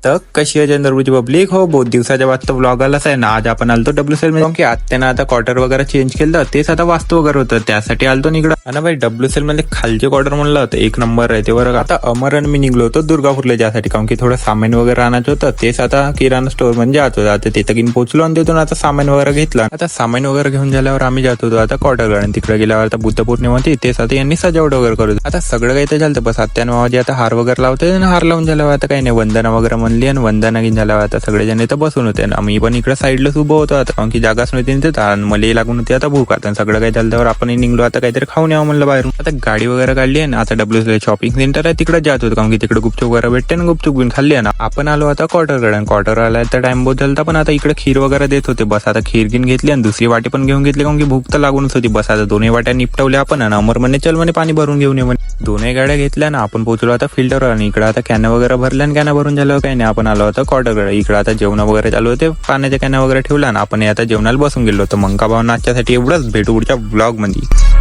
तर कशी आहे चंद्रपूरची पब्लिक. हो बहुत दिवसाच्या वास्तव व्लॉग आलाच आहे ना. आज आपण आलतो WCL मध्ये की आत्यानं आता क्वार्टर वगैरे चेंज केलं, तेच आता वास्तू वगैरे होतं, त्यासाठी आलतो निकडं. आणि भाई WCL मध्ये खालचे क्वार्टर म्हणलं होतं एक नंबर आहे ते बरं. आता अमर आणि मी निघलो होतो दुर्गापूरला ज्यासाठी, कारण की थोडं सामान वगैरे आणायचं होतं, तेच आता किराणा स्टोअर म्हणजे जात होतं. आता तिथं घेऊन पोहोचलो आणि तिथून आता सामान वगैरे घेतलं. आता सामान वगैरे घेऊन झाल्यावर आम्ही जात होतो आता क्वार्टर आणि तिकडे गेल्यावर आता बुद्ध पौर्णिमा होती, तेच आता यांनी सजावट वगैरे करू. आता सगळं काही तर झालं, बस आत्यानं मामाजी आता हार वगैरे लावते आणि हार लावून झाल्यावर आता काही नाही वंदना वगैरे म्हणली आणि वंदना घेऊन झाल्यावर आता सगळेजण इथं बसून होते. आम्ही पण इकडे साईडला उभं होतो आता, कारण की जागाच नव्हती तिथं. मला लागून होती आता भूक. आता सगळं काही झाल्यावर आपण निघलो आता काहीतरी खाऊन यावं म्हणलं बाहेरून. आता गाडी वगैरे काढली आणि आता WCL शॉपिंग सेंटर आहे तिकडे जात होतो, कारण की तिकडे गुपचूप वगैरे भेटते ना, गुपचूप घेऊन खाल्ली ना. आपण आलो आता क्वार्टर आला तर टाइम बहुत झाला, पण आता इकडे खीर वगैरे देत होते. बस आता खीर घेऊन घेतली आणि दुसरी वाटी पण घेऊन घेतली, कारण की भूक तर लागूनच होती. बस आता दोन्ही वाट्या निपटवल्या आपण आणि अमर म्हणे चल म्हणे पाणी भरून घेऊन ये म्हणे. दोन्ही गाड्या घेतल्या ना आपण पोहोचलो आता फिल्टर आणि इकडे आता कॅन वगैरे भरल्या आणि कॅन भरून झाल्यावर काही नाही आपण आलो होता क्वार्टरकडे. इकडे आता जेवण वगैरे चालू होते, पाण्याच्या कॅन वगैरे ठेवला ना आपण आता जेवणाला बसून गेलो होतो. मंका भाऊ नाश्त्यासाठी. एवढंच, भेटू पुढच्या ब्लॉग मध्ये.